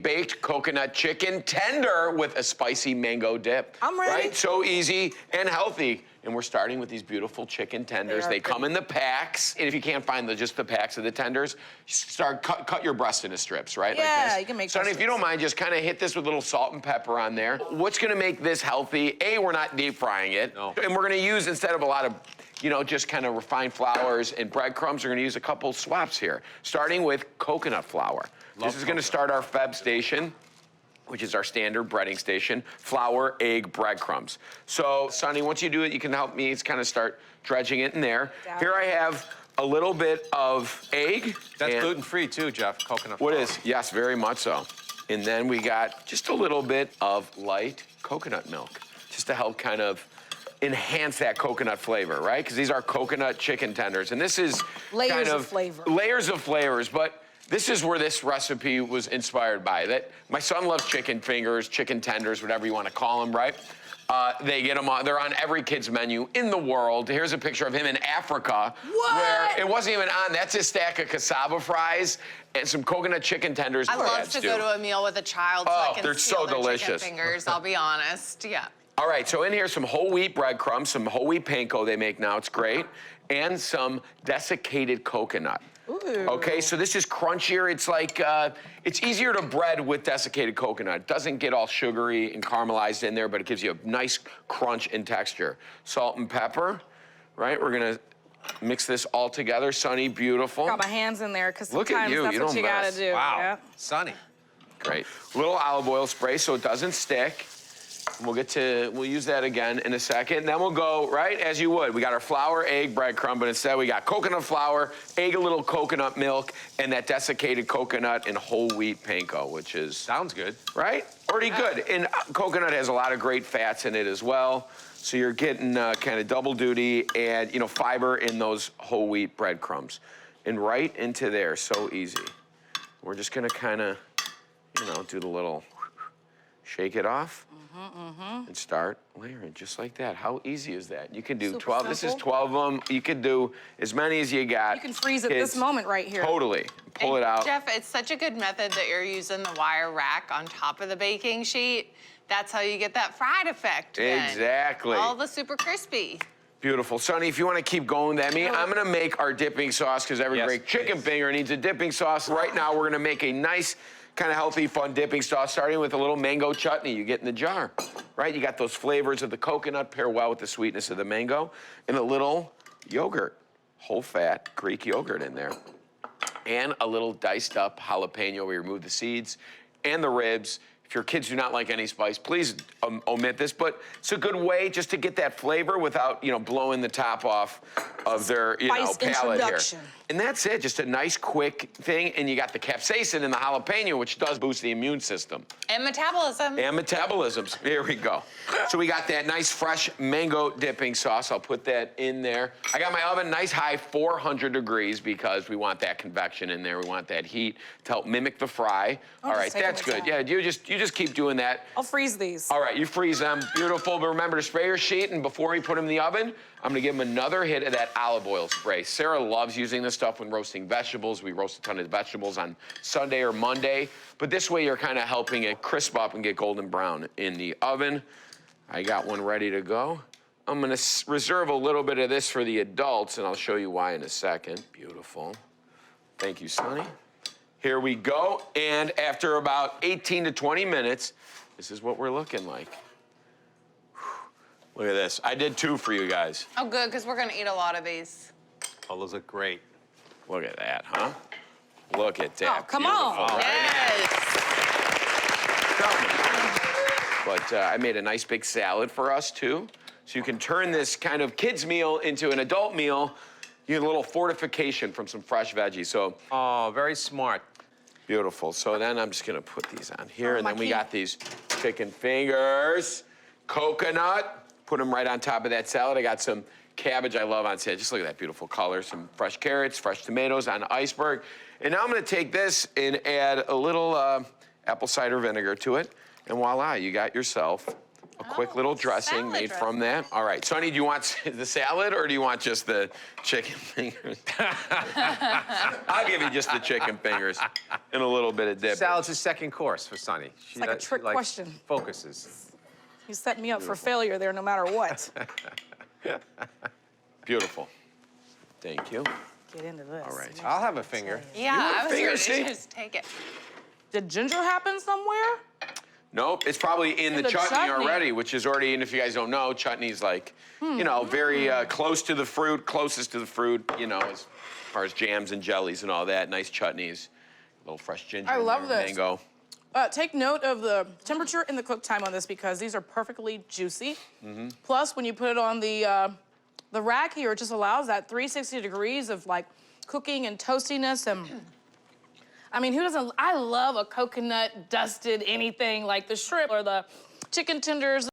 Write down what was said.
baked coconut chicken tender with a spicy mango dip. I'm ready. Right? So easy and healthy. And we're starting with these beautiful chicken tenders. They come in the packs. And if you can't find just the packs of the tenders, cut your breast into strips, right? Yeah, like this. you can make Sonny, if you don't mind, just kind of hit this with a little salt and pepper on there. What's gonna make this healthy? A, we're not deep frying it. No. And we're gonna use, instead of a lot of, you know, just kind of refined flours and breadcrumbs, we're gonna use a couple swaps here, starting with coconut flour. This is gonna start our Feb station, which is our standard breading station, flour, egg, breadcrumbs. So, Sonny, once you do it, you can help me kind of start dredging it in there. Here I have a little bit of egg. That's gluten-free too, Jeff, coconut What flour. is? Yes, very much so. And then we got just a little bit of light coconut milk, just to help kind of enhance that coconut flavor, right? Because these are coconut chicken tenders. And this is Layers of flavor. Layers of flavors, but this is where this recipe was inspired by. That my son loves chicken fingers, chicken tenders, whatever you want to call them, right? They get them on, they're on every kid's menu in the world. Here's a picture of him in Africa. What? Where it wasn't even on. That's a stack of cassava fries and some coconut chicken tenders. I love to go to a meal with a child so I can they're steal so their delicious. chicken fingers, I'll be honest, yeah. All right, so in here, some whole wheat breadcrumbs, some whole wheat panko they make now, it's great, and some desiccated coconut. Ooh. Okay, so this is crunchier. It's like, it's easier to bread with desiccated coconut. It doesn't get all sugary and caramelized in there, but it gives you a nice crunch and texture. Salt and pepper, right? We're gonna mix this all together. Sonny, beautiful. Got my hands in there, because Look at sometimes you, that's you what don't you gotta mess. do. Wow, Yeah. Sonny. Great. Little olive oil spray so it doesn't stick. We'll use that again in a second. Then we'll go, right, as you would. We got our flour, egg, breadcrumb, but instead we got coconut flour, egg, a little coconut milk, and that desiccated coconut and whole wheat panko, which is... Sounds good. Right? Already good. And coconut has a lot of great fats in it as well. So you're getting kind of double duty and, you know, fiber in those whole wheat breadcrumbs. And right into there, so easy. We're just gonna kind of, you know, do the little, shake it off. And start layering just like that. How easy is that? You can do Super 12. This is simple. 12 of them. You can do as many as you got. You can freeze at Kids, this moment right here. Totally. Pull it out. Jeff, it's such a good method that you're using the wire rack on top of the baking sheet. That's how you get that fried effect. then. Exactly. All the super crispy. Beautiful. Sonny, if you want to keep going with me, I'm going to make our dipping sauce because every Yes, great chicken please. finger needs a dipping sauce. Right now, we're going to make a nice, kind of healthy, fun dipping sauce, starting with a little mango chutney you get in the jar, right? You got those flavors of the coconut pair well with the sweetness of the mango, and a little yogurt, whole fat Greek yogurt in there, and a little diced up jalapeno. We remove the seeds and the ribs. If your kids do not like any spice, please omit this, but it's a good way just to get that flavor without, you know, blowing the top off of their, you know, Spice palate here. introduction. And that's it, just a nice quick thing, and you got the capsaicin and the jalapeno, which does boost the immune system. And metabolism. And metabolisms, here we go. So we got that nice fresh mango dipping sauce. I'll put that in there. I got my oven nice high, 400 degrees, because we want that convection in there. We want that heat to help mimic the fry. All right, just take that's them good. down. Yeah, you just keep doing that. I'll freeze these. All right, you freeze them, beautiful, but remember to spray your sheet, and before we put them in the oven, I'm gonna give them another hit of that olive oil spray. Sarah loves using this stuff when roasting vegetables. We roast a ton of vegetables on Sunday or Monday, but this way you're kind of helping it crisp up and get golden brown in the oven. I got one ready to go. I'm gonna reserve a little bit of this for the adults, and I'll show you why in a second. Beautiful. Thank you, Sonny. Here we go, and after about 18 to 20 minutes, this is what we're looking like. Look at this. I did 2 for you guys. Oh, good, because we're going to eat a lot of these. Oh, those look great. Look at that, huh? Look at that. Oh, come on. Beautiful, right? Yes. But I made a nice big salad for us, too. So you can turn this kind of kid's meal into an adult meal. You get a little fortification from some fresh veggies. So Oh, very smart. beautiful. So then I'm just gonna put these on here, and my then we key. got these chicken fingers, coconut, put them right on top of that salad. I got some cabbage I love on salad. Just look at that beautiful color. Some fresh carrots, fresh tomatoes on iceberg. And now I'm gonna take this and add a little apple cider vinegar to it. And voila, you got yourself A quick little dressing salad made from dressing. that. All right, Sonny, do you want the salad or do you want just the chicken fingers? I'll give you just the chicken fingers and a little bit of dip. Salad's a second course for Sonny. It's like a trick question. Focuses. You set me up for failure there no matter what. Beautiful. Thank you. Get into this. All right. I'll have a finger. Yeah, want I was fingers, ready see? to just take it. Did ginger happen somewhere? Nope, it's probably in the chutney chutney. already, which is already, and if you guys don't know, chutney's like, you know, very close to the fruit, closest to the fruit, you know, as far as jams and jellies and all that. Nice chutneys. A little fresh ginger. I in love there, this. Mango. Take note of the temperature and the cook time on this because these are perfectly juicy. Plus, when you put it on the rack here, it just allows that 360 degrees of like cooking and toastiness and I mean, who doesn't? I love a coconut dusted anything like the shrimp or the chicken tenders.